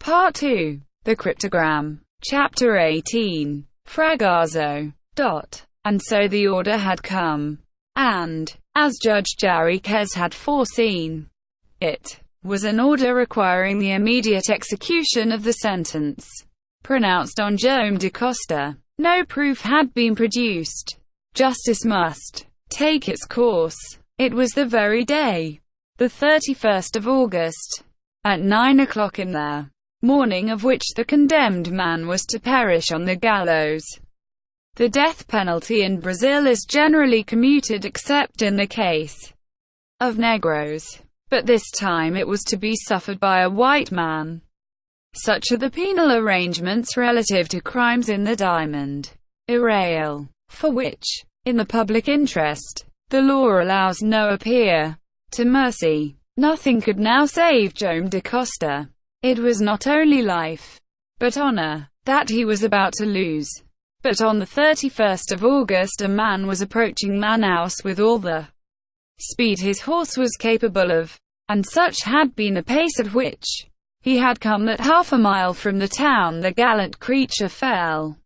Part 2. The Cryptogram. Chapter 18. Fragasso. And so the order had come. And, as Judge Jarriquez had foreseen, it was an order requiring the immediate execution of the sentence pronounced on Joam da Costa. No proof had been produced. Justice must take its course. It was the very day, the 31st of August, at 9 o'clock in the morning of which the condemned man was to perish on the gallows. The death penalty in Brazil is generally commuted except in the case of Negros, but this time it was to be suffered by a white man. Such are the penal arrangements relative to crimes in the diamond arrayal, for which, in the public interest, the law allows no appeal to mercy. Nothing could now save Joam da Costa. It was not only life, but honor, that he was about to lose. But on the 31st of August a man was approaching Manaus with all the speed his horse was capable of, and such had been the pace at which he had come that half a mile from the town the gallant creature fell.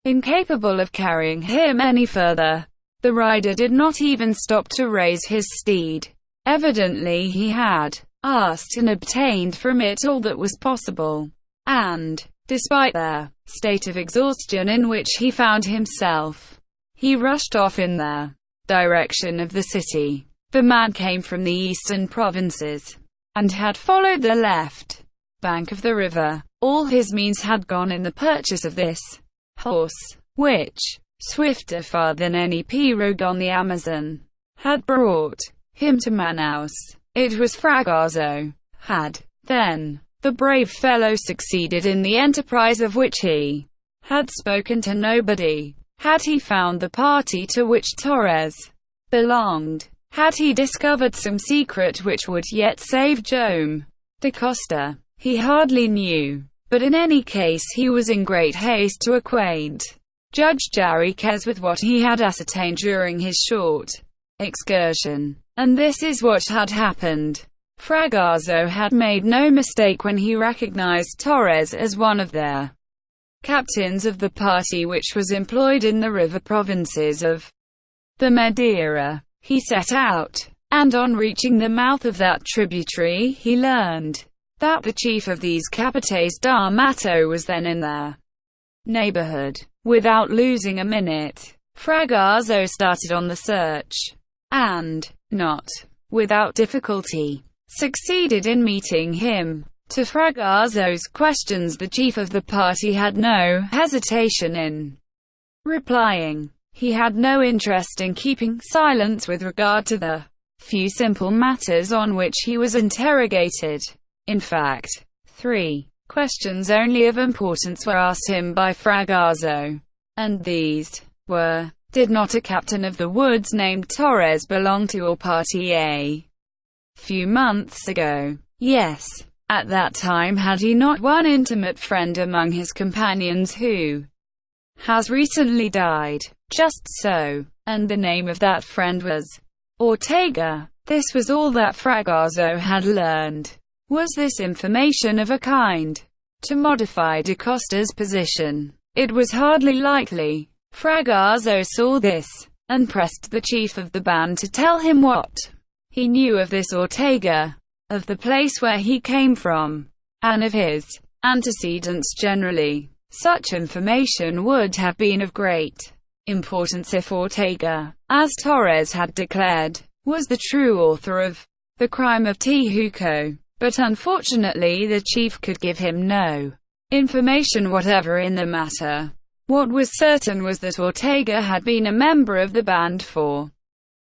Incapable of carrying him any further, the rider did not even stop to raise his steed. Evidently he had asked and obtained from it all that was possible, and, despite the state of exhaustion in which he found himself, he rushed off in the direction of the city. The man came from the eastern provinces, and had followed the left bank of the river. All his means had gone in the purchase of this horse, which, swifter far than any pirogue on the Amazon, had brought him to Manaus. It was Fragasso. Had, then, the brave fellow succeeded in the enterprise of which he had spoken to nobody? Had he found the party to which Torres belonged? Had he discovered some secret which would yet save Joam da Costa? He hardly knew, but in any case he was in great haste to acquaint Judge Jarriquez with what he had ascertained during his short excursion. And this is what had happened. Fragasso had made no mistake when he recognized Torres as one of the captains of the party which was employed in the river provinces of the Madeira. He set out, and on reaching the mouth of that tributary he learned that the chief of these Capitaes da Mato was then in their neighborhood. Without losing a minute, Fragasso started on the search, and, not without difficulty, succeeded in meeting him. To Fragasso's questions the chief of the party had no hesitation in replying. He had no interest in keeping silence with regard to the few simple matters on which he was interrogated. In fact, 3 questions only of importance were asked him by Fragasso, and these were: did not a captain of the woods named Torres belong to your party a few months ago? Yes. At that time had he not one intimate friend among his companions who has recently died? Just so. And the name of that friend was Ortega. This was all that Fragasso had learned. Was this information of a kind to modify da Costa's position? It was hardly likely. Fragasso saw this, and pressed the chief of the band to tell him what he knew of this Ortega, of the place where he came from, and of his antecedents generally. Such information would have been of great importance if Ortega, as Torres had declared, was the true author of the crime of Tijuco. But unfortunately the chief could give him no information whatever in the matter. What was certain was that Ortega had been a member of the band for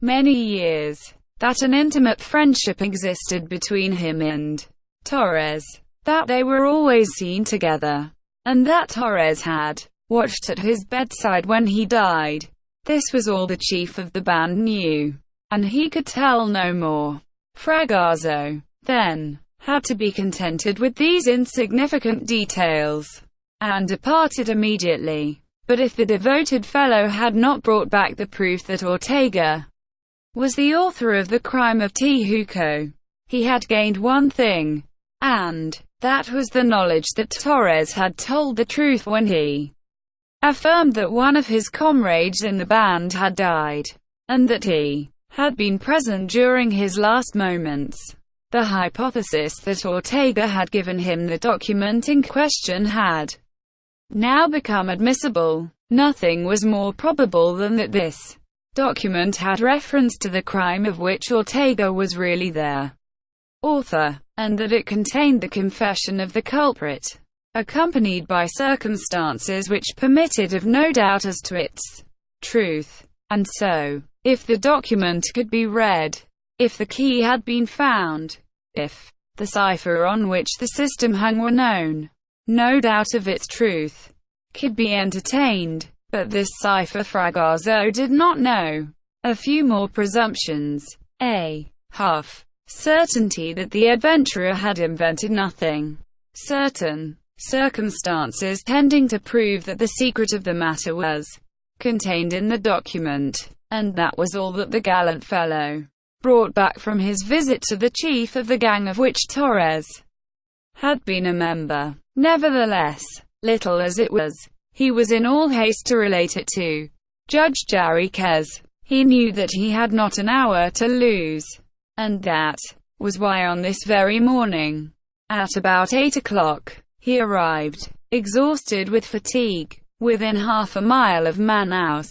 many years, that an intimate friendship existed between him and Torres, that they were always seen together, and that Torres had watched at his bedside when he died. This was all the chief of the band knew, and he could tell no more. Fragasso, then, had to be contented with these insignificant details, and departed immediately. But if the devoted fellow had not brought back the proof that Ortega was the author of the crime of Tijuco, he had gained one thing, and That was the knowledge that Torres had told the truth when he affirmed that one of his comrades in the band had died, and that he had been present during his last moments. The hypothesis that Ortega had given him the document in question had now become admissible. Nothing was more probable than that this document had reference to the crime of which Ortega was really the author, and that it contained the confession of the culprit, accompanied by circumstances which permitted of no doubt as to its truth. And so, if the document could be read, if the key had been found, if the cipher on which the system hung were known, no doubt of its truth could be entertained. But this cipher Fragoso did not know. A few more presumptions. A half certainty that the adventurer had invented nothing. Certain circumstances tending to prove that the secret of the matter was contained in the document. And that was all that the gallant fellow brought back from his visit to the chief of the gang of which Torres had been a member. Nevertheless, little as it was, he was in all haste to relate it to Judge Jarriquez. He knew that he had not an hour to lose, and that was why on this very morning, at about 8 o'clock, he arrived, exhausted with fatigue, within half a mile of Manaus.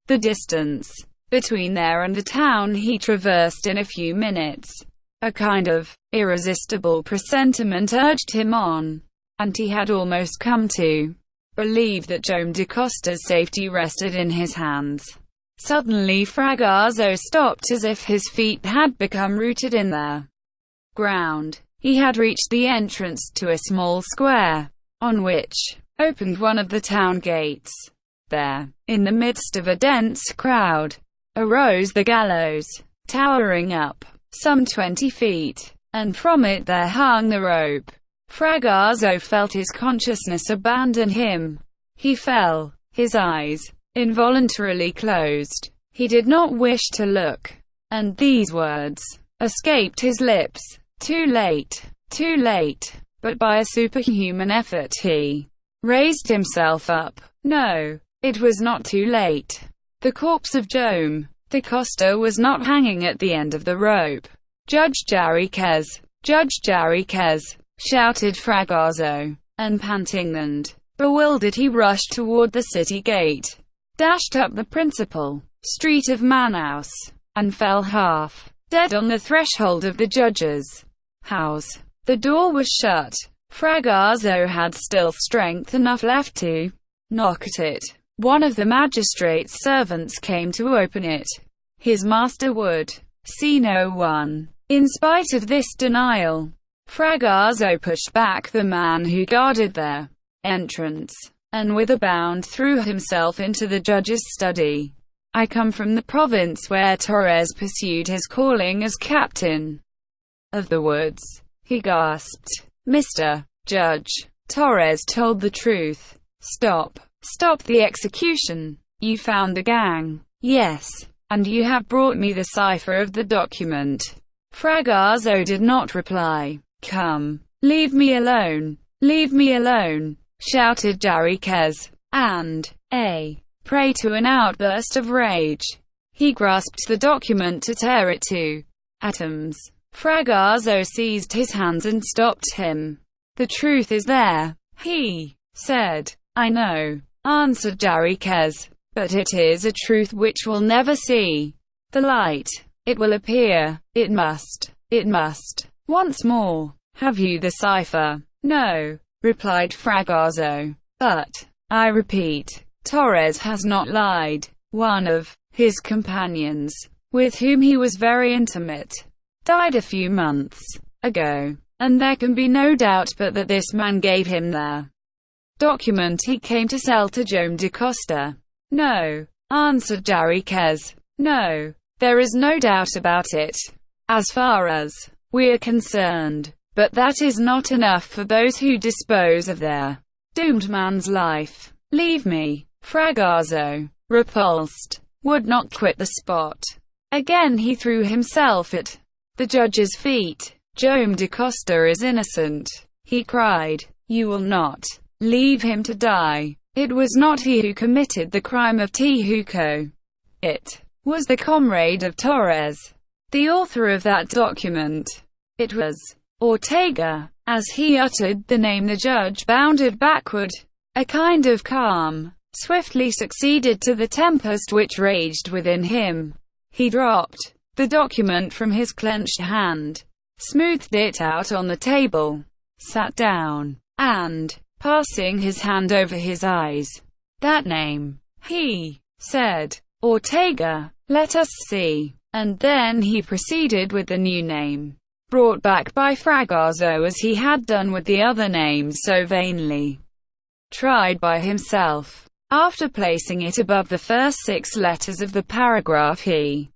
The distance between there and the town he traversed in a few minutes. A kind of irresistible presentiment urged him on, and he had almost come to believe that Joam da Costa's safety rested in his hands. Suddenly Fragoso stopped as if his feet had become rooted in the ground. He had reached the entrance to a small square, on which opened one of the town gates. There, in the midst of a dense crowd, arose the gallows, towering up some 20 feet, and from it there hung the rope. Fragoso felt his consciousness abandon him. He fell, his eyes involuntarily closed. He did not wish to look, and these words escaped his lips. Too late, too late. But by a superhuman effort he raised himself up. No, it was not too late. The corpse of Joam da Costa was not hanging at the end of the rope. Judge Jarriquez, shouted Fragoso, and panting and bewildered he rushed toward the city gate, dashed up the principal street of Manaus, and fell half dead on the threshold of the judge's house. The door was shut. Fragoso had still strength enough left to knock at it. One of the magistrate's servants came to open it. His master would see no one. In spite of this denial, Fragoso pushed back the man who guarded their entrance, and with a bound threw himself into the judge's study. I come from the province where Torres pursued his calling as captain of the woods, he gasped. Mr. Judge, Torres told the truth. Stop the execution. You found the gang. Yes, and you have brought me the cipher of the document. Fragoso did not reply. Come, leave me alone, shouted Jarriquez, and, a prey to an outburst of rage, he grasped the document to tear it to atoms. Fragoso seized his hands and stopped him. The truth is there, he said. I know, answered Jarriquez, but it is a truth which will never see the light. It will appear. It must. Once more, have you the cipher? No, replied Fragoso. But, I repeat, Torres has not lied. One of his companions, with whom he was very intimate, died a few months ago, and there can be no doubt but that this man gave him the document he came to sell to Joam da Costa. No, answered Jarriquez. No, there is no doubt about it, as far as we are concerned. But that is not enough for those who dispose of their doomed man's life. Leave me. Fragoso, repulsed, would not quit the spot. Again he threw himself at the judge's feet. Joam da Costa is innocent, he cried. "You will not leave him to die. It was not he who committed the crime of Tijuco. It was the comrade of Torres, the author of that document. It was Ortega." As he uttered the name, the judge bounded backward. A kind of calm swiftly succeeded to the tempest which raged within him. He dropped the document from his clenched hand, smoothed it out on the table, sat down, and, passing his hand over his eyes, "That name," he said. "Ortega. Let us see." And then he proceeded with the new name, brought back by Fragoso as he had done with the other names so vainly tried by himself. After placing it above the first 6 letters of the paragraph, he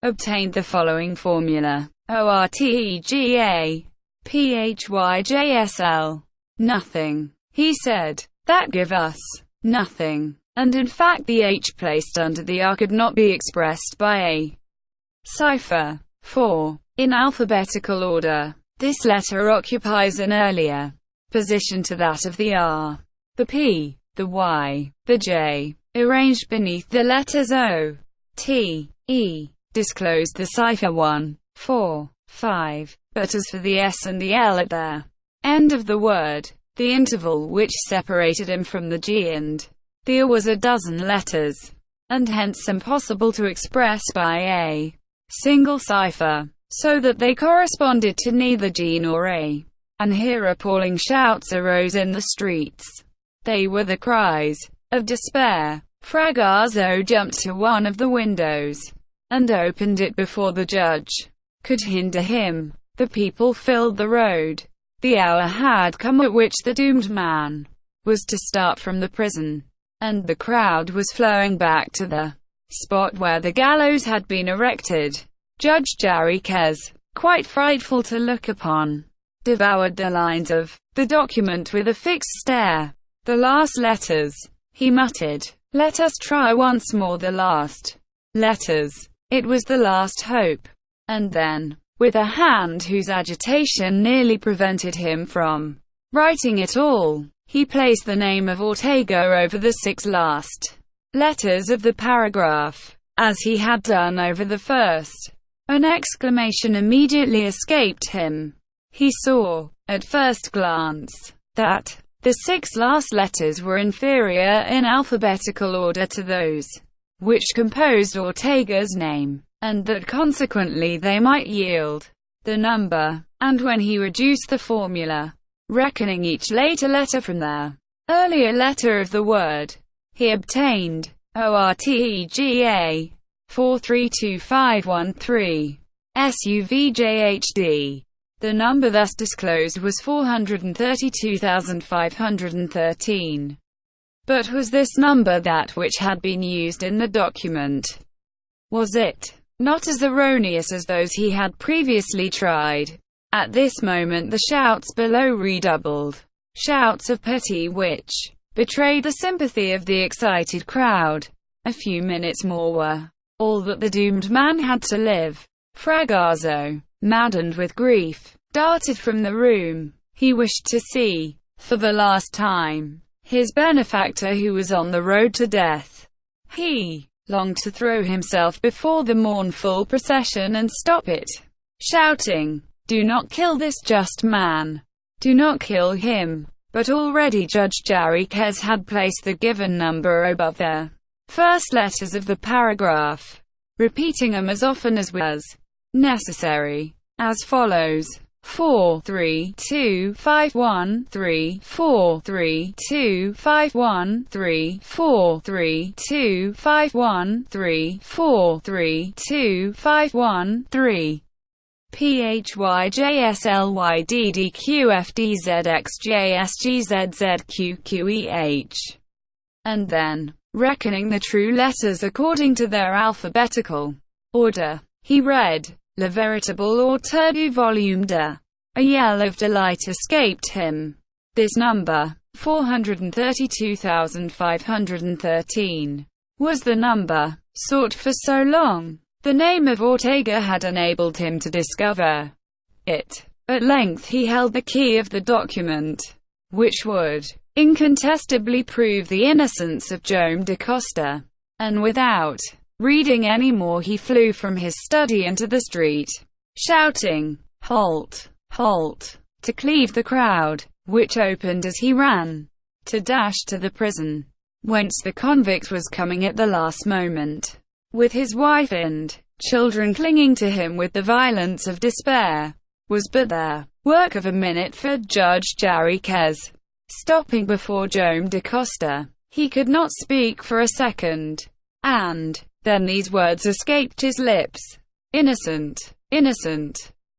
obtained the following formula: ORTEGA PHYJSL. "Nothing," he said. "That give us nothing." And in fact the H placed under the R could not be expressed by a cipher. 4. In alphabetical order, this letter occupies an earlier position to that of the R. The P, the Y, the J, arranged beneath the letters O, T, E, disclosed the cipher 1, 4, 5, but as for the S and the L at the end of the word, the interval which separated him from the G and the A was a dozen letters, and hence impossible to express by a single cipher, so that they corresponded to neither G nor A. And here appalling shouts arose in the streets. They were the cries of despair. Fragoso jumped to one of the windows and opened it before the judge could hinder him. The people filled the road. The hour had come at which the doomed man was to start from the prison, and the crowd was flowing back to the spot where the gallows had been erected. Judge Jarriquez, quite frightful to look upon, devoured the lines of the document with a fixed stare. "The last letters," he muttered. "Let us try once more the last letters." It was the last hope. And then, with a hand whose agitation nearly prevented him from writing it all, he placed the name of Ortega over the 6 last letters of the paragraph, as he had done over the first. An exclamation immediately escaped him. He saw, at first glance, that the 6 last letters were inferior in alphabetical order to those which composed Ortega's name, and that consequently they might yield the number. And when he reduced the formula, reckoning each later letter from the earlier letter of the word, he obtained ORTEGA 432513 SUVJHD. The number thus disclosed was 432,513. But was this number that which had been used in the document? Was it not as erroneous as those he had previously tried? At this moment the shouts below redoubled, shouts of pity which betrayed the sympathy of the excited crowd. A few minutes more were all that the doomed man had to live. Fragoso, maddened with grief, darted from the room. He wished to see, for the last time, his benefactor who was on the road to death. He longed to throw himself before the mournful procession and stop it, shouting, "Do not kill this just man. Do not kill him." But already Judge Jarriquez had placed the given number above the first letters of the paragraph, repeating them as often as was necessary, as follows: 4325113 4325113 4325113 4325113 PHYJSLYDDQFDZXJSGZZQQEH. And then, reckoning the true letters according to their alphabetical order, he read, "Le véritable auteur du volume de." A yell of delight escaped him. This number, 432,513, was the number sought for so long. The name of Ortega had enabled him to discover it. At length he held the key of the document, which would incontestably prove the innocence of Joan da Costa. And without reading any more, he flew from his study into the street, shouting, "Halt! Halt!" to cleave the crowd, which opened as he ran, to dash to the prison, whence the convict was coming at the last moment, with his wife and children clinging to him with the violence of despair. Was but the work of a minute for Judge Jarriquez. Stopping before Joan da Costa, he could not speak for a second, and then these words escaped his lips: "Innocent, innocent."